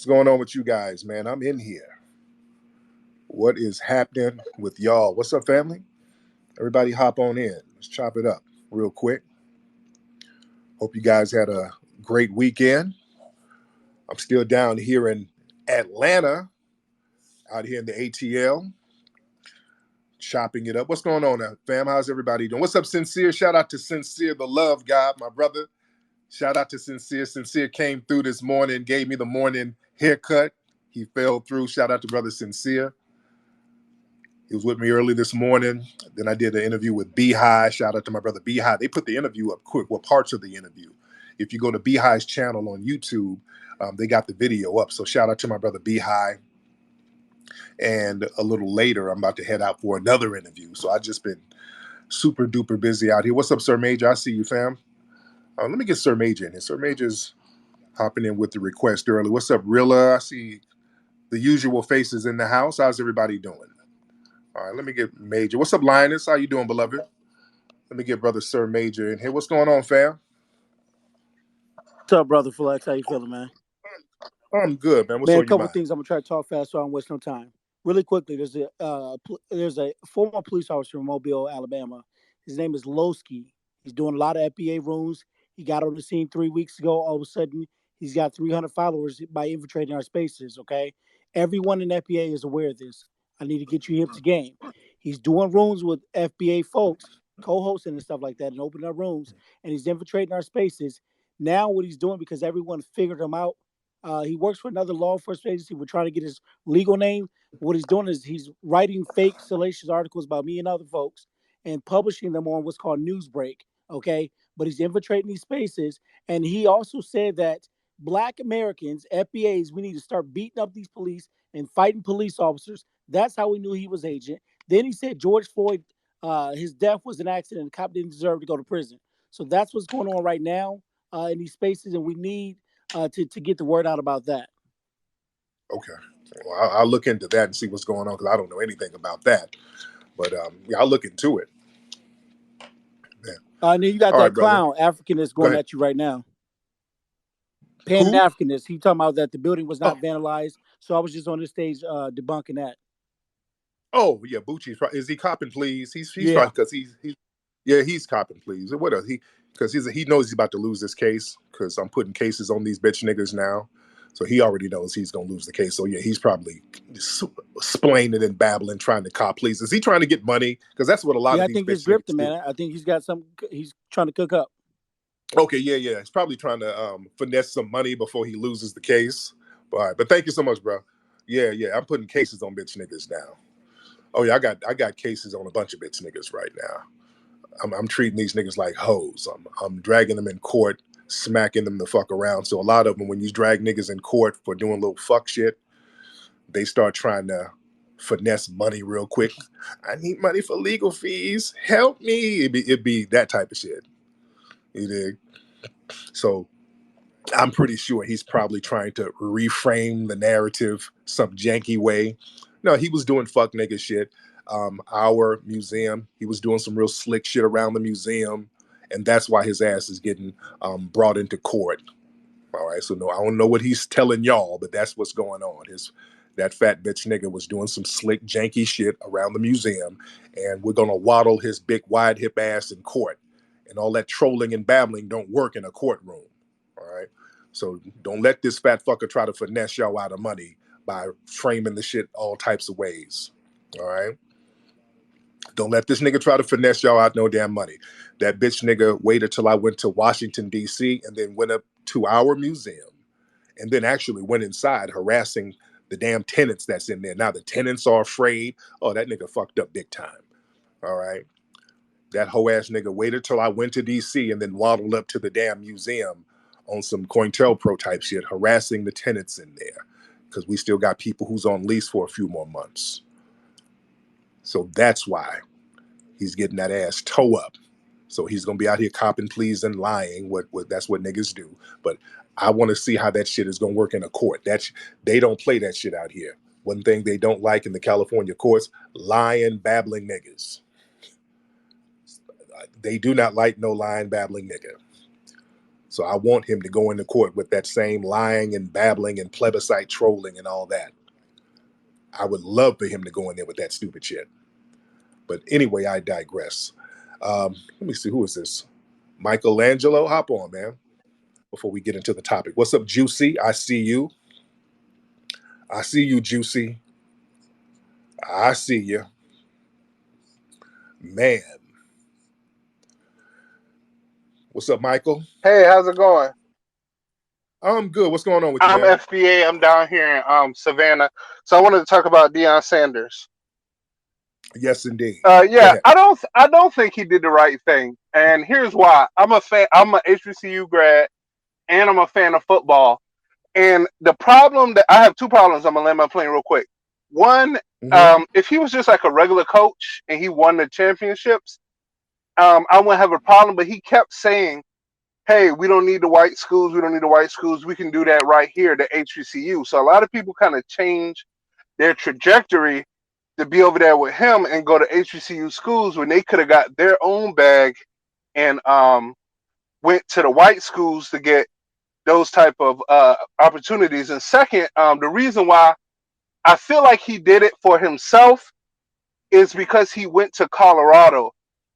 What's going on with you guys, man? I'm in here. What is happening with y'all? What's up, family? Everybody hop on in. Let's chop it up real quick. Hope you guys had a great weekend. I'm still down here in Atlanta, out here in the ATL, chopping it up. What's going on now, fam? How's everybody doing? What's up, Sincere? Shout out to Sincere, the love God, my brother. Shout out to Sincere. Sincere came through this morning, gave me the morning haircut. He fell through. Shout out to brother Sincere. He was with me early this morning. Then I did an interview with Beehive. Shout out to my brother Beehive. They put the interview up quick, well, parts of the interview. If you go to Beehive's channel on YouTube, they got the video up. So shout out to my brother Beehive. And a little later, I'm about to head out for another interview. So I've just been super duper busy out here. What's up, Sir Major? I see you, fam. Let me get Sir Major in here. Sir Major's hopping in with the request early. What's up, Rilla? I see the usual faces in the house. How's everybody doing? All right, let me get Major. What's up, Linus? How you doing, beloved? Let me get brother Sir Major in here. What's going on, fam? What's up, brother Flex? How you feeling, man? I'm good, man. What's Man, on a couple your mind? things. I'm gonna try to talk fast so I don't waste no time. Really quickly, there's a former police officer in Mobile, Alabama. His name is Lowski. He's doing a lot of FBA rooms. He got on the scene 3 weeks ago. All of a sudden, he's got 300 followers by infiltrating our spaces. Okay, everyone in FBA is aware of this. I need to get you hip to game. He's doing rooms with FBA folks, co-hosting and stuff like that, and opening up rooms. And he's infiltrating our spaces. Now, what he's doing, because everyone figured him out. He works for another law enforcement agency. We're trying to get his legal name. What he's doing is he's writing fake, salacious articles about me and other folks and publishing them on what's called Newsbreak. Okay, but he's infiltrating these spaces, and he also said that Black Americans, FBAs, we need to start beating up these police and fighting police officers. That's how we knew he was agent. Then he said George Floyd, his death was an accident. The cop didn't deserve to go to prison. So that's what's going on right now in these spaces, and we need to get the word out about that. Okay. Well, I'll look into that and see what's going on because I don't know anything about that. But yeah, I'll look into it. Yeah. And then you got All that right, brother. clown African that's going at you right now. Pan Africanist. He talking about that the building was not vandalized. So I was just on this stage debunking that. Oh yeah, Bucci's. Is he copping, please? He's probably because he's copping, please. What else? Because he knows he's about to lose this case because I'm putting cases on these bitch niggas now. So he already knows he's gonna lose the case. So yeah, he's probably splaining and babbling, trying to cop please. Is he trying to get money? Because that's what a lot of these bitch niggas do. I think he's gripped him, man. I think he's got some. He's trying to cook up. Okay, yeah. He's probably trying to finesse some money before he loses the case. All right, but thank you so much, bro. Yeah. I'm putting cases on bitch niggas now. Oh yeah, I got cases on a bunch of bitch niggas right now. I'm treating these niggas like hoes. I'm dragging them in court, smacking them the fuck around. So a lot of them, when you drag niggas in court for doing little fuck shit, they start trying to finesse money real quick. I need money for legal fees. Help me. It'd be that type of shit. You dig? So I'm pretty sure he's probably trying to reframe the narrative some janky way. No, he was doing fuck nigga shit. Our museum, he was doing some real slick shit around the museum, and that's why his ass is getting brought into court. All right, so no, I don't know what he's telling y'all, but that's what's going on. That fat bitch nigga was doing some slick janky shit around the museum, and we're gonna waddle his big wide hip ass in court, and all that trolling and babbling don't work in a courtroom. All right, so don't let this fat fucker try to finesse y'all out of money by framing the shit all types of ways. All right. Don't let this nigga try to finesse y'all out no damn money. That bitch nigga waited till I went to Washington, D.C. and then went up to our museum and then actually went inside harassing the damn tenants that's in there. Now the tenants are afraid. Oh, that nigga fucked up big time. All right. That hoe ass nigga waited till I went to D.C. and then waddled up to the damn museum on some COINTELPRO type shit, harassing the tenants in there because we still got people who's on lease for a few more months. So that's why he's getting that ass toe up. So he's gonna be out here copping pleas and lying. What that's what niggas do. But I want to see how that shit is gonna work in a court. They don't play that shit out here. One thing they don't like in the California courts: lying, babbling niggas. They do not like no lying, babbling nigga. So I want him to go into court with that same lying and babbling and plebiscite trolling and all that. I would love for him to go in there with that stupid shit. But anyway, I digress. Let me see, who is this? Michelangelo, hop on, man. Before we get into the topic, what's up, Juicy? I see you. I see you, Juicy. I see you, man. What's up, Michael? Hey, how's it going? I'm good. What's going on with you, I'm man? FBA. I'm down here in Savannah. So I wanted to talk about Deion Sanders. Yes, indeed. Go Yeah, ahead. I don't think he did the right thing, and here's why. I'm a fan. I'm a HBCU grad, and I'm a fan of football. And the problem that I have two problems. I'm gonna land my plane real quick. One, Mm-hmm. if he was just like a regular coach and he won the championships, I wouldn't have a problem. But he kept saying, hey, we don't need the white schools. We don't need the white schools. We can do that right here, the HBCU. So a lot of people kind of change their trajectory to be over there with him and go to HBCU schools when they could have got their own bag and went to the white schools to get those type of opportunities. And second, the reason why I feel like he did it for himself is because he went to Colorado,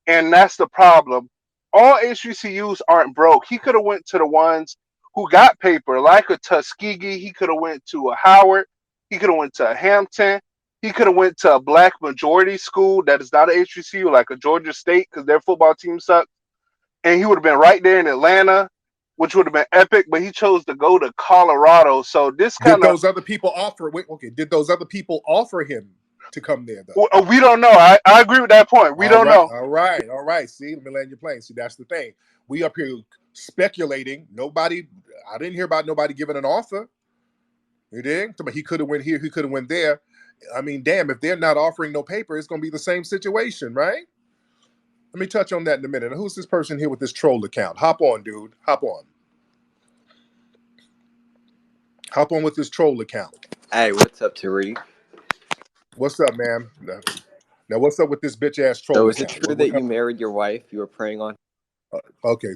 and that's the problem. All HBCUs aren't broke. He could have went to the ones who got paper, like a Tuskegee. He could have went to a Howard. He could have went to a Hampton. He could have went to a black majority school that is not a HBCU, like a Georgia State, because their football team sucks. And he would have been right there in Atlanta, which would have been epic. But he chose to go to Colorado. So this Did kind of those other people offer? Wait, okay. Did those other people offer him to come there though? we don't know. I agree with that point. We All don't right, know. all right, all right. See, let me land your plane. See, that's the thing. We up here speculating. Nobody. I didn't hear about nobody giving an offer. You did? He could have went here. He could have went there. I mean, damn. If they're not offering no paper, it's going to be the same situation, right? Let me touch on that in a minute. Who's this person here with this troll account? Hop on, dude. Hop on. Hop on with this troll account. Hey, what's up, Tariq? What's up, man? Now, what's up with this bitch ass troll So, is it account? true What that you kind married your wife you were preying on? Okay,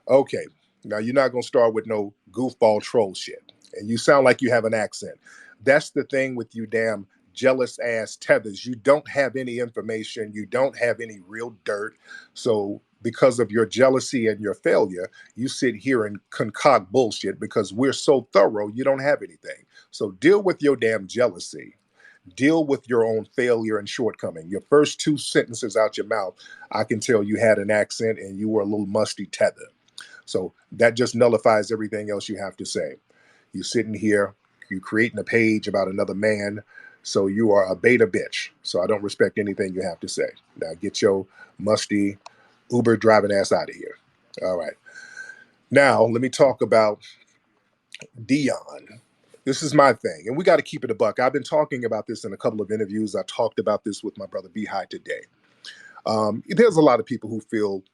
okay. Now you're not gonna start with no goofball troll shit, and you sound like you have an accent. That's the thing with you, damn jealous ass tethers. You don't have any information. You don't have any real dirt. So because of your jealousy and your failure, you sit here and concoct bullshit because we're so thorough. You don't have anything. So deal with your damn jealousy. Deal with your own failure and shortcoming. Your first two sentences out your mouth, I can tell you had an accent and you were a little musty tether. So that just nullifies everything else you have to say. You sitting here, you creating a page about another man, so you are a beta bitch. So I don't respect anything you have to say. Now get your musty Uber driving ass out of here. All right. Now let me talk about Deion. This is my thing, and we got to keep it a buck. I've been talking about this in a couple of interviews. I talked about this with my brother Behi today. There's a lot of people who feel,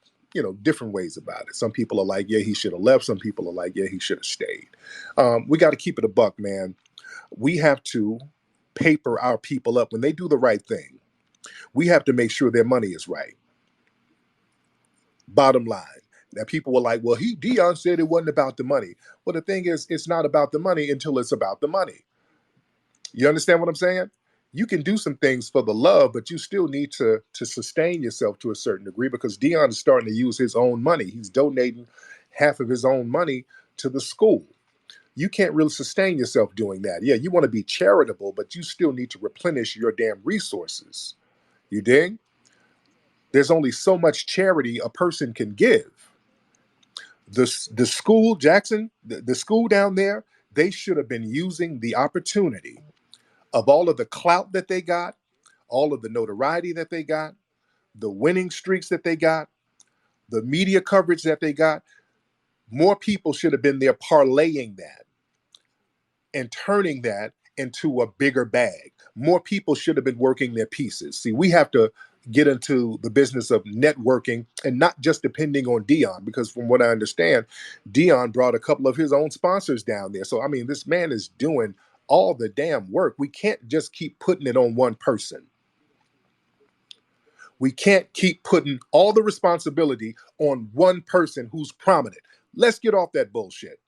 different ways about it. Some people are like, yeah, he should have left. Some people are like, yeah, he should have stayed. We got to keep it a buck, man. We have to paper our people up when they do the right thing. We have to make sure their money is right. Bottom line. Now people were like, well, Deion said it wasn't about the money. Well, the thing is, it's not about the money until it's about the money. You understand what I'm saying? You can do some things for the love, but you still need to sustain yourself to a certain degree because Deion is starting to use his own money. He's donating half of his own money to the school. You can't really sustain yourself doing that. Yeah, you want to be charitable, but you still need to replenish your damn resources. You dig? There's only so much charity a person can give. The school, Jackson, the school down there, they should have been using the opportunity of all of the clout that they got, all of the notoriety that they got, the winning streaks that they got, the media coverage that they got. More people should have been there parlaying that and turning that into a bigger bag. More people should have been working their pieces. See, we have to get into the business of networking and not just depending on Deion, because from what I understand, Deion brought a couple of his own sponsors down there. So, I mean, this man is doing all the damn work. We can't just keep putting it on one person. We can't keep putting all the responsibility on one person who's prominent. Let's get off that bullshit.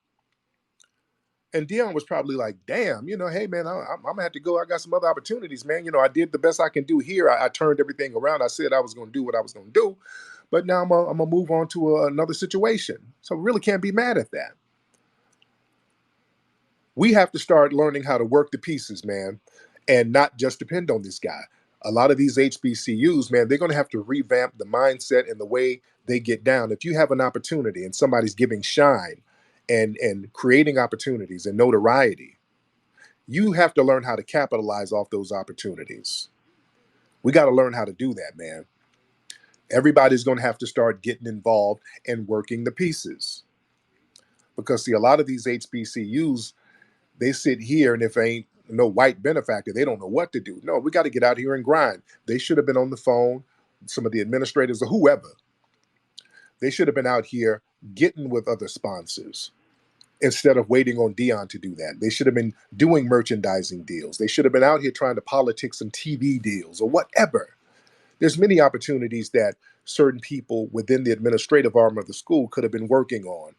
And Deion was probably like, damn, hey, man, I'm going to have to go. I got some other opportunities, man. I did the best I can do here. I turned everything around. I said I was going to do what I was going to do. But now I'm going to move on to another situation. So really can't be mad at that. We have to start learning how to work the pieces, man, and not just depend on this guy. A lot of these HBCUs, man, they're going to have to revamp the mindset and the way they get down. If you have an opportunity and somebody's giving shine and creating opportunities and notoriety, you have to learn how to capitalize off those opportunities. We got to learn how to do that, man. Everybody's going to have to start getting involved and working the pieces. Because, see, a lot of these HBCUs, they sit here, and if ain't no white benefactor, they don't know what to do. No, we got to get out here and grind. They should have been on the phone, some of the administrators or whoever. They should have been out here getting with other sponsors instead of waiting on Deion to do that. They should have been doing merchandising deals. They should have been out here trying to politic some TV deals or whatever. There's many opportunities that certain people within the administrative arm of the school could have been working on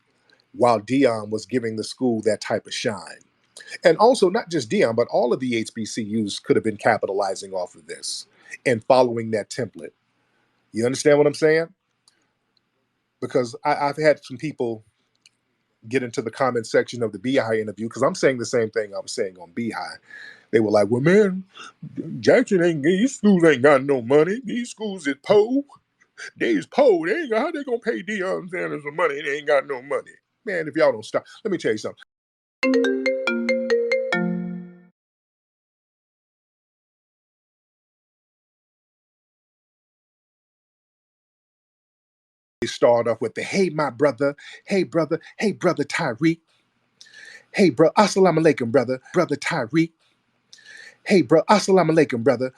while Deion was giving the school that type of shine. And also, not just Deion, but all of the HBCUs could have been capitalizing off of this and following that template. You understand what I'm saying? Because I've had some people get into the comment section of the Beehive interview, because I'm saying the same thing I was saying on Beehive. They were like, well, man, these schools ain't got no money. These schools is poor. They is poor. How they gonna pay Deion Sanders some money? They ain't got no money. Man, if y'all don't stop, let me tell you something. They start off with the hey, my brother, hey, brother Tariq. Hey, bro, assalamu alaikum, brother Tariq. Hey, bro, assalamu alaikum, brother.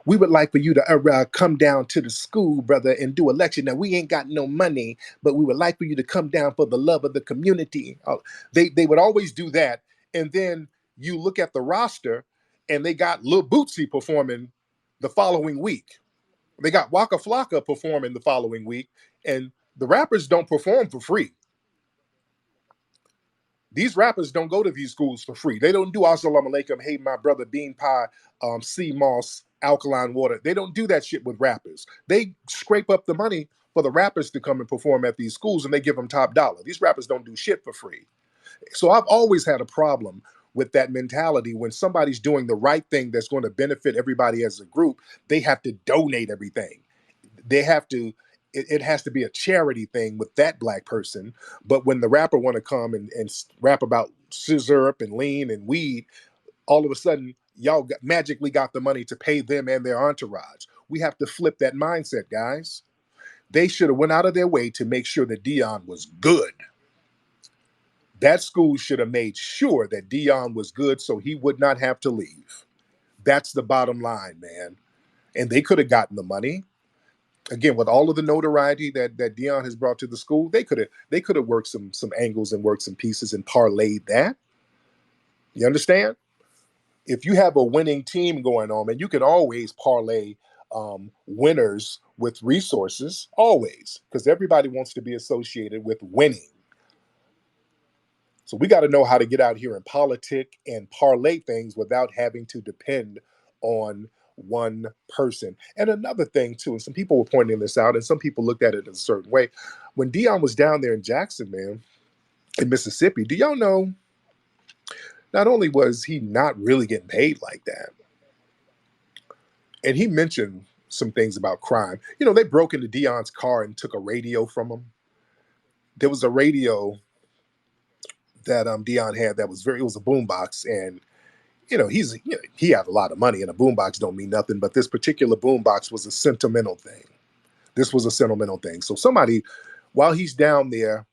We would like for you to come down to the school, brother, and do a lecture. Now, we ain't got no money, but we would like for you to come down for the love of the community. They would always do that. And then you look at the roster, and they got Lil Bootsy performing the following week. They got Waka Flocka performing the following week, and the rappers don't perform for free. These rappers don't go to these schools for free. They don't do assalamu alaikum, hey, my brother, bean pie, sea moss, alkaline water. They don't do that shit with rappers. They scrape up the money for the rappers to come and perform at these schools, and they give them top dollar. These rappers don't do shit for free. So I've always had a problem with that mentality. When somebody's doing the right thing that's going to benefit everybody as a group, they have to donate everything. They have to, it has to be a charity thing with that black person. But when the rapper want to come and rap about scissor and lean and weed, all of a sudden y'all magically got the money to pay them and their entourage. We have to flip that mindset, guys. They should have went out of their way to make sure that Deion was good. That school should have made sure that Deion was good so he would not have to leave. That's the bottom line, man. And they could have gotten the money. Again, with all of the notoriety that Deion has brought to the school, they could have worked some angles and worked some pieces and parlayed that. You understand? If you have a winning team going on, and you can always parlay winners with resources, always, because everybody wants to be associated with winning. So we got to know how to get out here and politic and parlay things without having to depend on one person. And another thing too, and some people were pointing this out, and some people looked at it in a certain way. When Deion was down there in Jackson, man, in Mississippi, do y'all know, not only was he not really getting paid like that, and he mentioned some things about crime. They broke into Deion's car and took a radio from him. There was a radio that Deion had that was it was a boombox, and he had a lot of money, and a boombox don't mean nothing, but this particular boombox was a sentimental thing. This was a sentimental thing. So somebody, while he's down there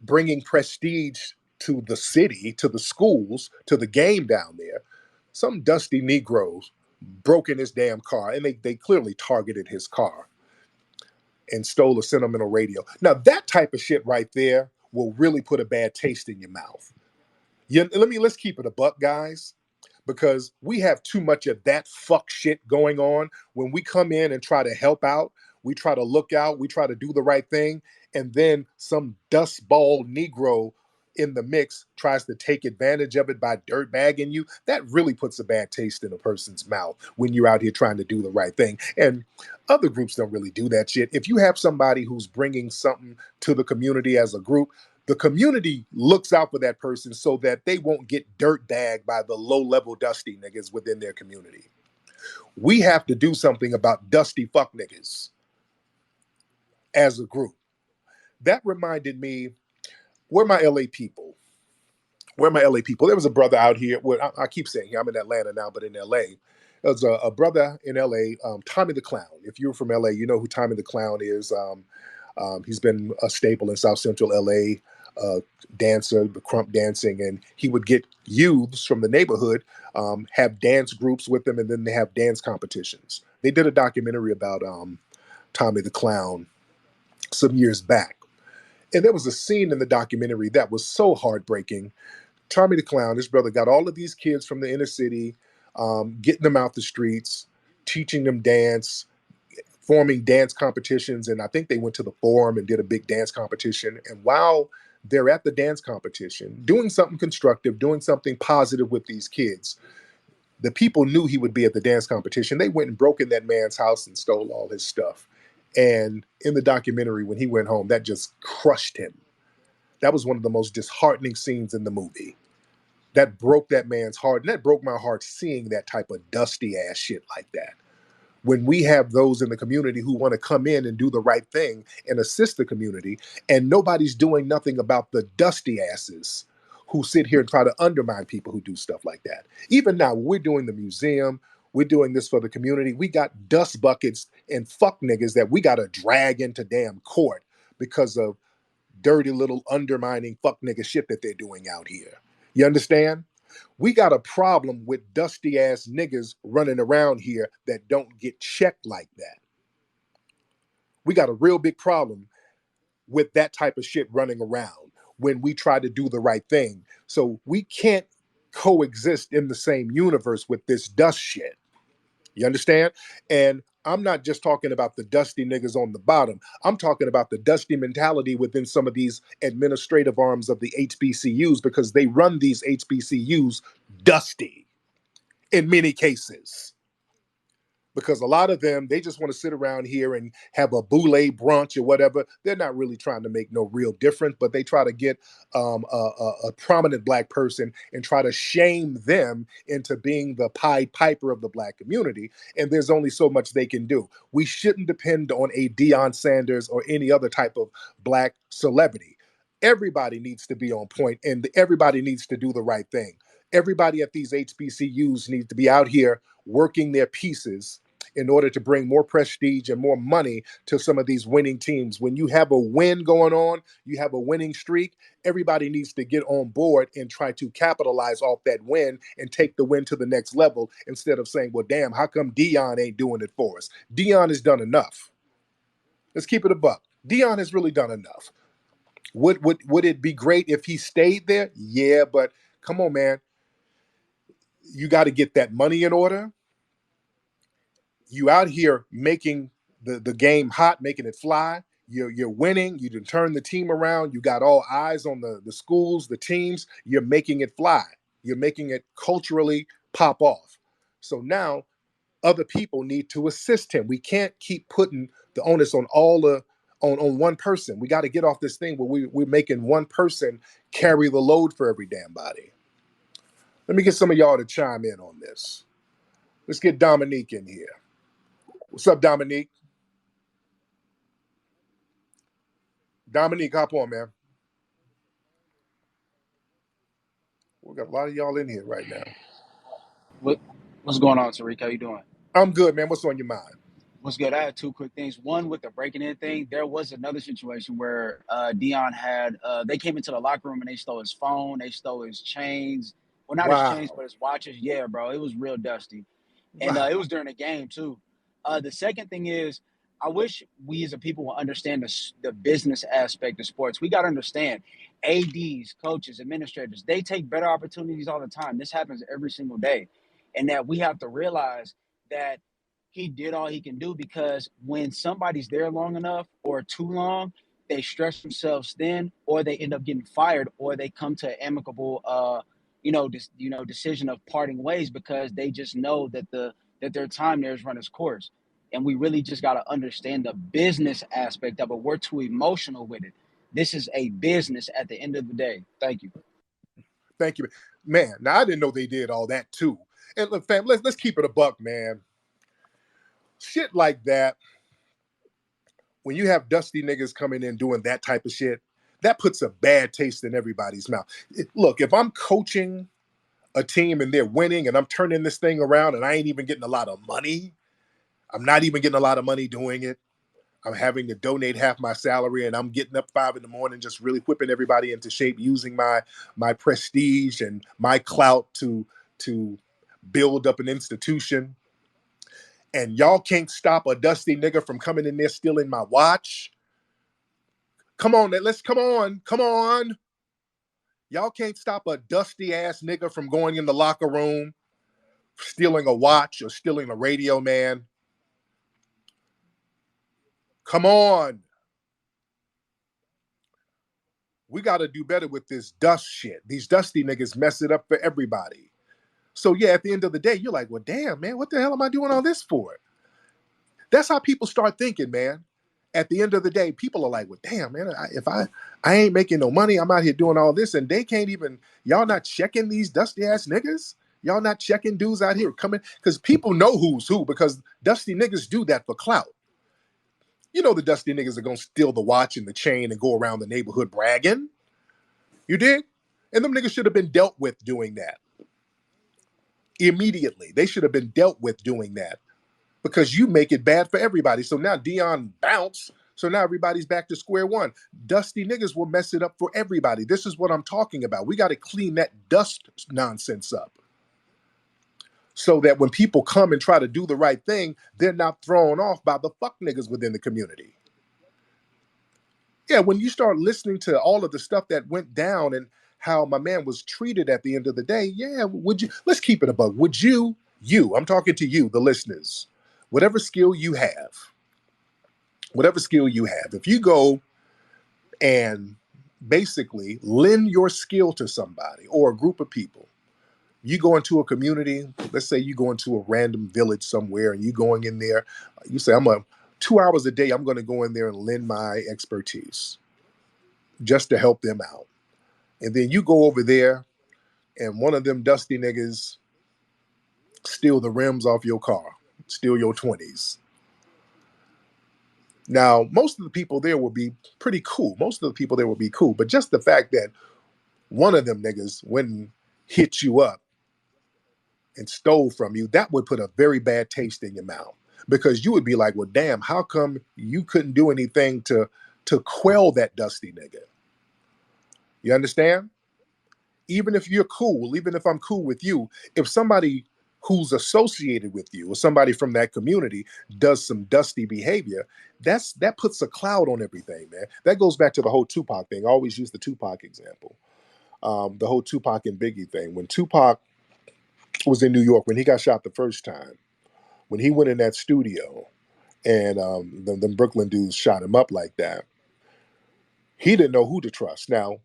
bringing prestige to the city, to the schools, to the game down there, some dusty Negroes broke in his damn car, and they clearly targeted his car and stole a sentimental radio. Now, that type of shit right there will really put a bad taste in your mouth. Let's keep it a buck, guys, because we have too much of that fuck shit going on. When we come in and try to help out, We try to look out. We try to do the right thing. And then some dustball Negro in the mix tries to take advantage of it by dirtbagging you. That really puts a bad taste in a person's mouth when you're out here trying to do the right thing. And other groups don't really do that shit. If you have somebody who's bringing something to the community as a group, the community looks out for that person so that they won't get dirtbagged by the low-level dusty niggas within their community. We have to do something about dusty fuck niggas as a group. That reminded me, where my LA people? Where my LA people? There was a brother out here. Well, I keep saying here, I'm in Atlanta now, but in LA. There was a brother in LA, Tommy the Clown. If you're from LA, you know who Tommy the Clown is. He's been a staple in South Central LA, dancer, the crump dancing, and he would get youths from the neighborhood, have dance groups with them, and then they have dance competitions. They did a documentary about Tommy the Clown some years back. And there was a scene in the documentary that was so heartbreaking. Tommy the Clown, his brother, got all of these kids from the inner city, getting them out the streets, teaching them dance, forming dance competitions. And I think they went to the Forum and did a big dance competition. And while they're at the dance competition, doing something constructive, doing something positive with these kids, the people knew he would be at the dance competition. They went and broke in that man's house and stole all his stuff. And in the documentary, when he went home, that just crushed him. That was one of the most disheartening scenes in the movie. That broke that man's heart. And that broke my heart seeing that type of dusty ass shit like that. When we have those in the community who want to come in and do the right thing and assist the community, and nobody's doing nothing about the dusty asses who sit here and try to undermine people who do stuff like that. Even now, we're doing the museum, we're doing this for the community. We got dust buckets and fuck niggas that we got to drag into damn court because of dirty little undermining fuck nigga shit that they're doing out here. You understand? We got a problem with dusty ass niggas running around here that don't get checked like that. We got a real big problem with that type of shit running around when we try to do the right thing. So we can't coexist in the same universe with this dust shit. You understand? And I'm not just talking about the dusty niggas on the bottom. I'm talking about the dusty mentality within some of these administrative arms of the HBCUs, because they run these HBCUs dusty in many cases. Because a lot of them, they just want to sit around here and have a boule brunch or whatever. They're not really trying to make no real difference, but they try to get a prominent black person and try to shame them into being the Pied Piper of the black community. And there's only so much they can do. We shouldn't depend on a Deion Sanders or any other type of black celebrity. Everybody needs to be on point, and everybody needs to do the right thing. Everybody at these HBCUs needs to be out here working their pieces in order to bring more prestige and more money to some of these winning teams. When you have a win going on, you have a winning streak, everybody needs to get on board and try to capitalize off that win and take the win to the next level, instead of saying, well, damn, how come Deion ain't doing it for us? Deion has done enough. Let's keep it a buck. Deion has really done enough. Would it be great if he stayed there? Yeah, but come on, man. You got to get that money in order. You out here making the game hot, making it fly. You're winning. You can turn the team around. You got all eyes on the schools, the teams. You're making it fly. You're making it culturally pop off. So now other people need to assist him. We can't keep putting the onus on on one person. We got to get off this thing where we're making one person carry the load for every damn body. Let me get some of y'all to chime in on this. Let's get Dominique in here. What's up, Dominique? Dominique, hop on, man. We got a lot of y'all in here right now. What's going on, Tariq? How you doing? I'm good, man. What's on your mind? What's good? I had two quick things. One, with the breaking in thing, there was another situation where Deion had they came into the locker room and they stole his phone, they stole his chains. Well, not his chains, Wow. but his watches. Yeah, bro, it was real dusty, and Wow. it was during the game too. The second thing is, I wish we as a people will understand the business aspect of sports. We got to understand, ads, coaches, administrators, they take better opportunities all the time. This happens every single day, and that we have to realize that he did all he can do, because when somebody's there long enough or too long, they stress themselves thin, or they end up getting fired, or they come to an amicable, decision of parting ways, because they just know that their time there has run its course. And we really just got to understand the business aspect of it. We're too emotional with it. This is a business at the end of the day. Thank you. Thank you, man. Now I didn't know they did all that too. And look, fam, let's keep it a buck, man. Shit like that, when you have dusty niggas coming in doing that type of shit, that puts a bad taste in everybody's mouth. Look, if I'm coaching a team and they're winning and I'm turning this thing around and I ain't even getting a lot of money, I'm not even getting a lot of money doing it. I'm having to donate half my salary and I'm getting up 5 a.m. just really whipping everybody into shape, using my prestige and my clout to build up an institution. And y'all can't stop a dusty nigga from coming in there stealing my watch. Come on. Y'all can't stop a dusty ass nigga from going in the locker room, stealing a watch or stealing a radio, man. Come on. We got to do better with this dust shit. These dusty niggas mess it up for everybody. So yeah, at the end of the day, you're like, well, damn, man, what the hell am I doing all this for? That's how people start thinking, man. At the end of the day, people are like, well, damn, man, if I ain't making no money, I'm out here doing all this, and they can't even, y'all not checking these dusty ass niggas? Y'all not checking dudes out here coming? Because people know who's who, because dusty niggas do that for clout. You know the dusty niggas are going to steal the watch and the chain and go around the neighborhood bragging. You dig? And them niggas should have been dealt with doing that. Immediately. They should have been dealt with doing that, because you make it bad for everybody. So now Deion bounced. So now everybody's back to square one. Dusty niggas will mess it up for everybody. This is what I'm talking about. We got to clean that dust nonsense up, so that when people come and try to do the right thing, they're not thrown off by the fuck niggas within the community. Yeah, when you start listening to all of the stuff that went down and how my man was treated at the end of the day, yeah, would you, let's keep it a buck. Would you, I'm talking to you, the listeners, whatever skill you have, if you go and basically lend your skill to somebody or a group of people, you go into a community, let's say you go into a random village somewhere and you going in there, you say, 2 hours a day, I'm going to go in there and lend my expertise just to help them out. And then you go over there and one of them dusty niggas steal the rims off your car, steal your 20s. Now, most of the people there will be pretty cool. But just the fact that one of them niggas went and hit you up and stole from you, that would put a very bad taste in your mouth, because you would be like, well, damn, how come you couldn't do anything to quell that dusty nigga? You understand? Even if you're cool, even if I'm cool with you, if somebody who's associated with you or somebody from that community does some dusty behavior, that puts a cloud on everything, man. That goes back to the whole Tupac thing. I always use the Tupac example. The whole Tupac and Biggie thing. When Tupac was in New York, when he got shot the first time, when he went in that studio and the Brooklyn dudes shot him up like that, he didn't know who to trust. Now,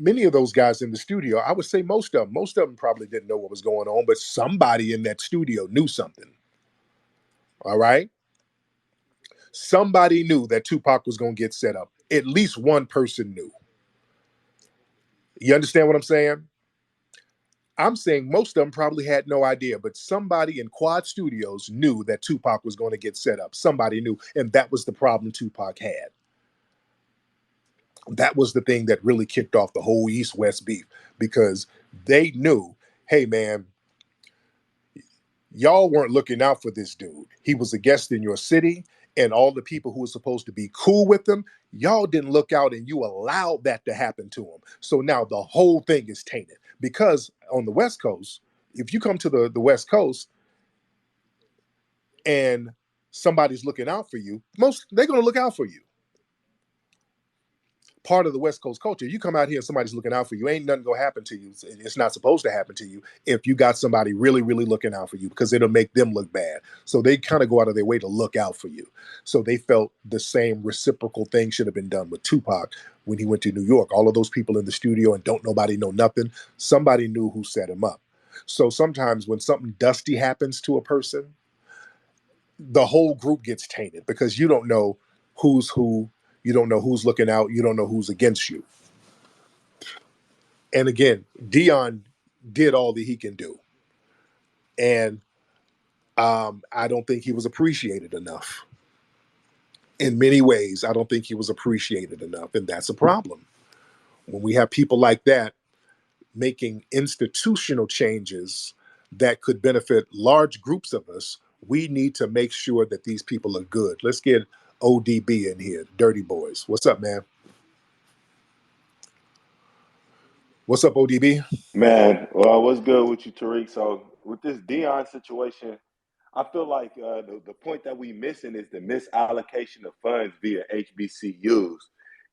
many of those guys in the studio, I would say most of them probably didn't know what was going on, but somebody in that studio knew something. All right? Somebody knew that Tupac was going to get set up. At least one person knew. You understand what I'm saying? I'm saying most of them probably had no idea, but somebody in Quad Studios knew that Tupac was going to get set up. Somebody knew, and that was the problem Tupac had. That was the thing that really kicked off the whole East-West beef, because they knew, hey, man, y'all weren't looking out for this dude. He was a guest in your city, and all the people who were supposed to be cool with him, y'all didn't look out, and you allowed that to happen to him. So now the whole thing is tainted, because on the West Coast, if you come to the West Coast and somebody's looking out for you, they're going to look out for you. part of the West Coast culture. You come out here and somebody's looking out for you, ain't nothing gonna happen to you. It's not supposed to happen to you if you got somebody really, really looking out for you, because it'll make them look bad. So they kind of go out of their way to look out for you. So they felt the same reciprocal thing should have been done with Tupac when he went to New York. All of those people in the studio and don't nobody know nothing. Somebody knew who set him up. So sometimes when something dusty happens to a person, the whole group gets tainted because you don't know who's who. You don't know who's looking out. You don't know who's against you. And again, Deion did all that he can do. And I don't think he was appreciated enough. In many ways, I don't think he was appreciated enough. And that's a problem. When we have people like that making institutional changes that could benefit large groups of us, we need to make sure that these people are good. Let's get ODB in here, Dirty Boys. What's up, man? What's up, ODB? Man, well, what's good with you, Tariq? So with this Deion situation, I feel like the point that we missing is the misallocation of funds via HBCUs,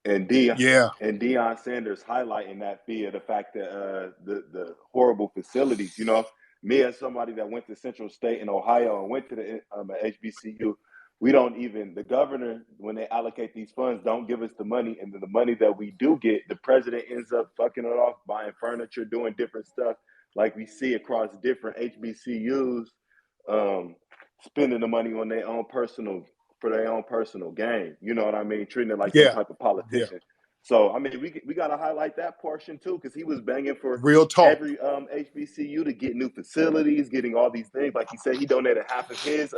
and Deion Yeah, and Deion Sanders highlighting that via the fact that the horrible facilities. You know, me as somebody that went to Central State in Ohio and went to the HBCU, we don't even the governor when they allocate these funds don't give us the money, and the money that we do get, the president ends up fucking it off, buying furniture, doing different stuff like we see across different HBCUs, spending the money on their own personal for their own personal gain. You know what I mean? Treating it like some yeah, type of yeah. politician. So I mean, we got to highlight that portion too, because he was banging for Real talk. every HBCU to get new facilities, getting all these things. Like he said, he donated half of his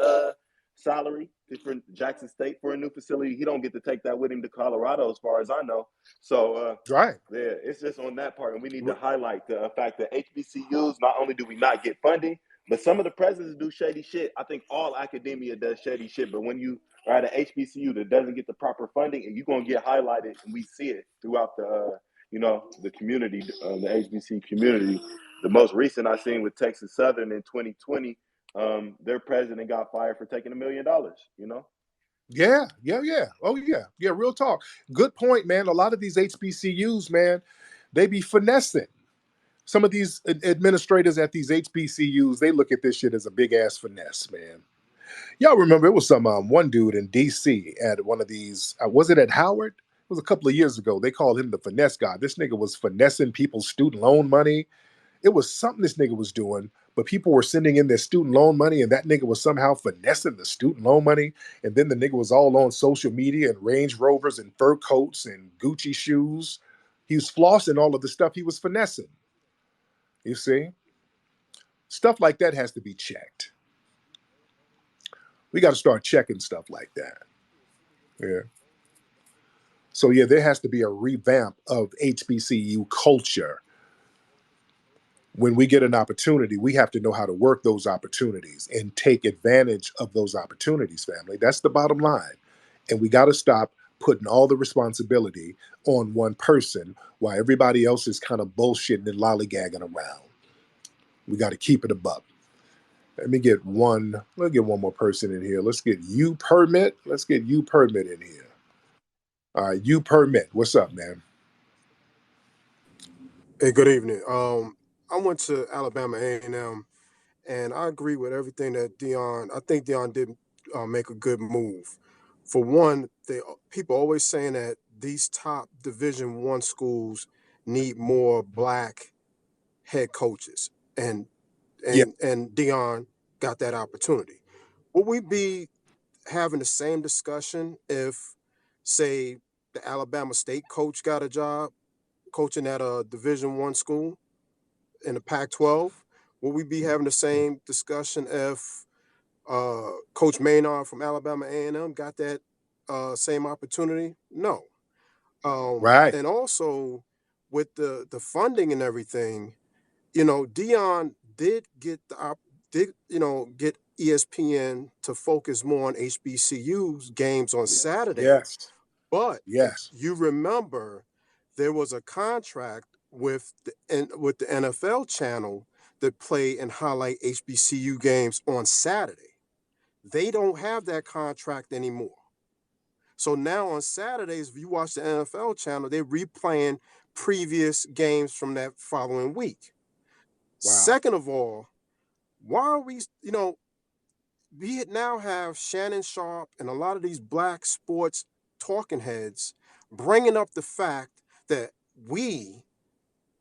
salary to Jackson State for a new facility. He don't get to take that with him to Colorado, as far as I know. So Right. yeah, it's just on that part, and we need to highlight the fact that HBCUs, not only do we not get funding, but some of the presidents do shady shit. I think all academia does shady shit, but when you are at an HBCU that doesn't get the proper funding, and you're gonna get highlighted, and we see it throughout the the community, the HBC community. The most recent I seen with Texas Southern in 2020, their president got fired for taking $1 million. You know. Yeah, yeah, yeah. Oh, yeah. Yeah, real talk. Good point, man. A lot of these HBCUs, man, they be finessing. Some of these administrators at these HBCUs, they look at this shit as a big ass finesse, man. Y'all remember it was some one dude in DC at one of these, was it at Howard? It was a couple of years ago. They called him the finesse guy. This nigga was finessing people's student loan money. It was something this nigga was doing, but people were sending in their student loan money, and that nigga was somehow finessing the student loan money. And then the nigga was all on social media and Range Rovers and fur coats and Gucci shoes. He was flossing all of the stuff he was finessing. You see? Stuff like that has to be checked. We got to start checking stuff like that. Yeah. So, yeah, there has to be a revamp of HBCU culture. When we get an opportunity, we have to know how to work those opportunities and take advantage of those opportunities, family. That's the bottom line. And we got to stop putting all the responsibility on one person while everybody else is kind of bullshitting and lollygagging around. We got to keep it above. Let's get one more person in here. Let's get you permit. Let's get you permit in here. All right, you permit. What's up, man? Hey, good evening. I went to Alabama A&M, and I agree with everything that Deion. I think Deion did make a good move. For one, people always saying that these top Division I schools need more black head coaches, and Yeah, and Deion got that opportunity. Would we be having the same discussion if, say, the Alabama State coach got a job coaching at a Division I school in the Pac-12? Will we be having the same discussion if Coach Maynard from Alabama A&M got that same opportunity? No. right. And also with the funding and everything, Dion did get get ESPN to focus more on HBCU's games on Saturday, Yes, but yes, you remember there was a contract with the NFL channel that play and highlight HBCU games on Saturday. They don't have that contract anymore. So now on Saturdays, if you watch the NFL channel, they're replaying previous games from that following week. Wow. Second of all, why are we, we now have Shannon Sharp and a lot of these black sports talking heads bringing up the fact that we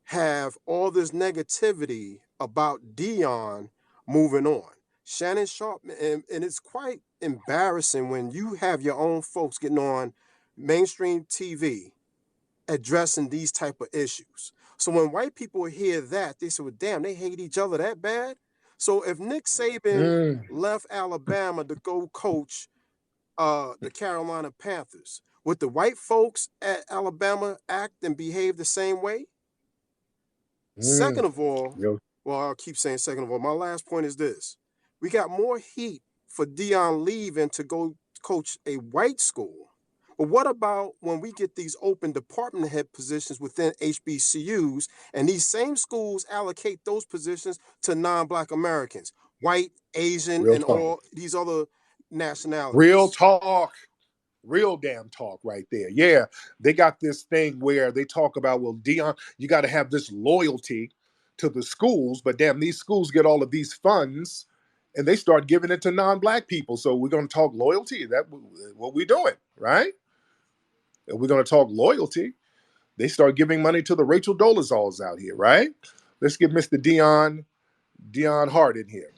have all this negativity about Deion moving on. Shannon Sharp, and it's quite embarrassing when you have your own folks getting on mainstream TV addressing these type of issues. So when white people hear that, they say, well, damn, they hate each other that bad? So if Nick Saban left Alabama to go coach the Carolina Panthers, would the white folks at Alabama act and behave the same way? Second of all, Real. well, I'll keep saying second of all, my last point is this. We got more heat for Deion leaving to go coach a white school. But what about when we get these open department head positions within HBCUs and these same schools allocate those positions to non-black Americans, white, Asian, Real and talk. all these other nationalities? Real talk. Real damn talk right there. Yeah, they got this thing where they talk about, well, Deion, you got to have this loyalty to the schools, but damn, these schools get all of these funds and they start giving it to non-black people. So we're going to talk loyalty. That what we doing, right? And we're going to talk loyalty. They start giving money to the Rachel Dolezals out here, right? Let's get Mr. Deion Hart in here.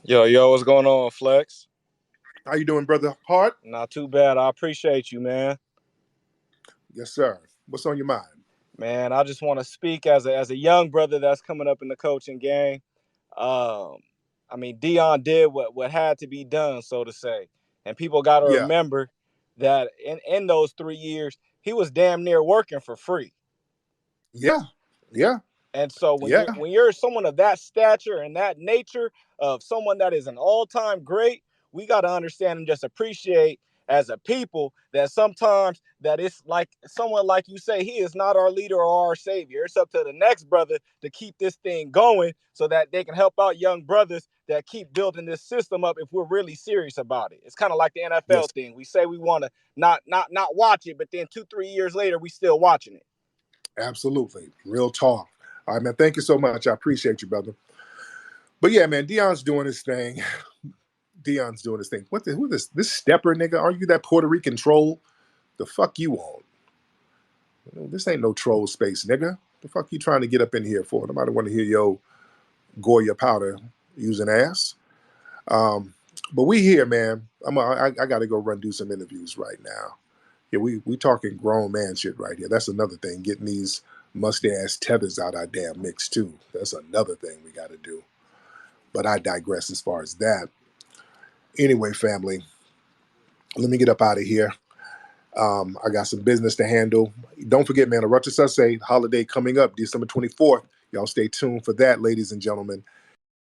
Yo, what's going on, Flex? How you doing, brother Hart? Not too bad. I appreciate you, man. Yes, sir. What's on your mind? Man, I just want to speak as a young brother that's coming up in the coaching game. I mean, Deion did what had to be done, so to say. And people got to Yeah. remember that in those 3 years, he was damn near working for free. Yeah. Yeah. And so when Yeah. you're someone of that stature and that nature, of someone that is an all-time great, we got to understand and just appreciate as a people that sometimes that it's like someone like you say, he is not our leader or our savior. It's up to the next brother to keep this thing going so that they can help out young brothers that keep building this system up if we're really serious about it. It's kind of like the NFL Yes. thing. We say we want to not watch it, but then 2-3 years later, we still watching it. Absolutely. Real talk. All right, man. Thank you so much. I appreciate you, brother. But yeah, man, Deion's doing his thing. Deion's doing his thing. Who this stepper nigga? Are you that Puerto Rican troll? The fuck you on? This ain't no troll space, nigga. The fuck you trying to get up in here for? Nobody want to hear yo Goya powder using ass. But we here, man. I got to go run do some interviews right now. Yeah, we talking grown man shit right here. That's another thing. Getting these mustache tethers out our damn mix too. That's another thing we got to do. But I digress as far as that. Anyway, family, let me get up out of here. I got some business to handle. Don't forget, man, a Rocha Sase holiday coming up December 24th. Y'all stay tuned for that, ladies and gentlemen.